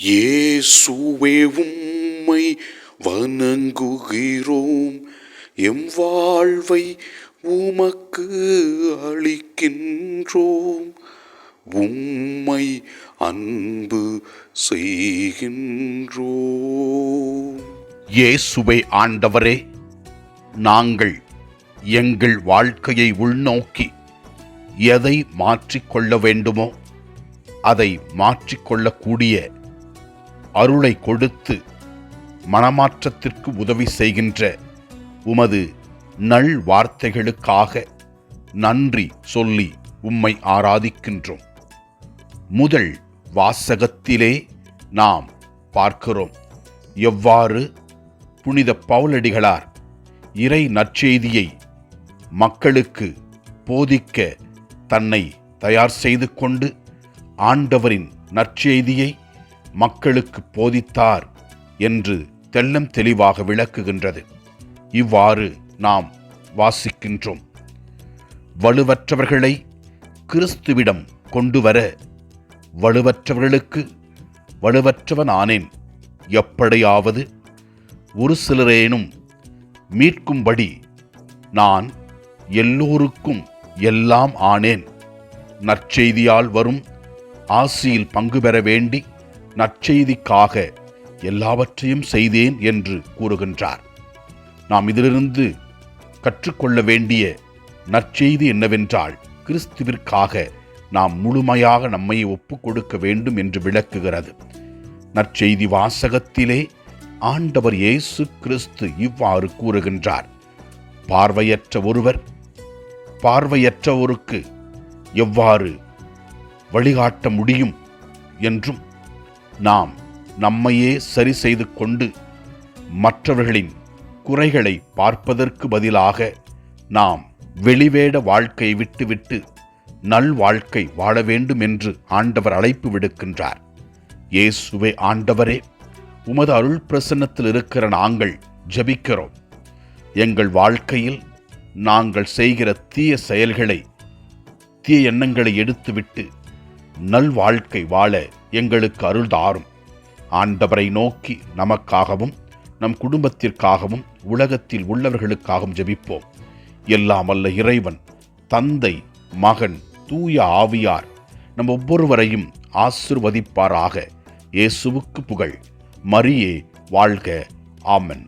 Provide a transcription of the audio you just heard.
இயேசுவே உம்மை வணங்குகிறோம், எம் வாழ்வை உமக்கு அளிக்கின்றோம், உம்மை அன்பு செய்கின்றோம். இயேசுவே ஆண்டவரே, நாங்கள் எங்கள் வாழ்க்கையை உள்நோக்கி எதை மாற்றிக்கொள்ள வேண்டுமோ அதை மாற்றிக்கொள்ளக்கூடிய அருளை கொடுத்து மனமாற்றத்திற்கு உதவி செய்கின்ற உமது நல் வார்த்தைகளுக்காக நன்றி சொல்லி உம்மை ஆராதிக்கின்றோம். முதல் வாசகத்திலே நாம் பார்க்கிறோம் எவ்வாறு புனித பவுலடிகளார் இறை நற்செய்தியை மக்களுக்கு போதிக்க தன்னை தயார் செய்து கொண்டு ஆண்டவரின் நற்செய்தியை மக்களுக்கு போதித்தார் என்று தெள்ளம் தெளிவாக விளக்குகின்றது. இவ்வாறு நாம் வாசிக்கின்றோம். வலுவற்றவர்களை கிறிஸ்துவிடம் கொண்டு வர வலுவற்றவர்களுக்கு வலுவற்றவன் ஆனேன், எப்படியாவது ஒரு சிலரேனும் மீட்கும்படி நான் எல்லோருக்கும் எல்லாம் ஆனேன். நற்செய்தியால் வரும் ஆசியில் பங்கு பெற வேண்டி நற்செய்திக்காக எல்லாவற்றையும் செய்தேன் என்று கூறுகின்றார். நாம் இதிலிருந்து கற்றுக்கொள்ள வேண்டிய நற்செய்தி என்னவென்றால், கிறிஸ்துவிற்காக நாம் முழுமையாக நம்மை ஒப்புக் கொடுக்க வேண்டும் என்று விளக்குகிறது. நற்செய்தி வாசகத்திலே ஆண்டவர் இயேசு கிறிஸ்து இவ்வாறு கூறுகின்றார்: பார்வையற்ற ஒருவர் பார்வையற்றவருக்கு எவ்வாறு வழிகாட்ட முடியும் என்றும், நாம் நம்மையே சரி செய்து கொண்டு மற்றவர்களின் குறைகளை பார்ப்பதற்கு பதிலாக நாம் வெளிவேட வாழ்க்கையை விட்டுவிட்டு நல் வாழ்க்கை வாழ வேண்டும் என்று ஆண்டவர் அழைப்பு விடுக்கின்றார். இயேசுவே ஆண்டவரே, உமது அருள் பிரசன்னத்தில் இருக்கிற நாங்கள் ஜெபிக்கிறோம். எங்கள் வாழ்க்கையில் நாங்கள் செய்கிற தீய செயல்களை, தீய எண்ணங்களை எடுத்துவிட்டு நல் வாழ்க்கை வாழ எங்களுக்கு அருள் தாரும். ஆண்டவரை நோக்கி நமக்காகவும் நம் குடும்பத்திற்காகவும் உலகத்தில் உள்ளவர்களுக்காகவும் ஜெபிப்போம். எல்லாம் வல்ல இறைவன், தந்தை, மகன், தூய ஆவியார் நம் ஒவ்வொருவரையும் ஆசீர்வதிப்பாராக. இயேசுவுக்கு புகழ். மரியே வாழ்க. ஆமென்.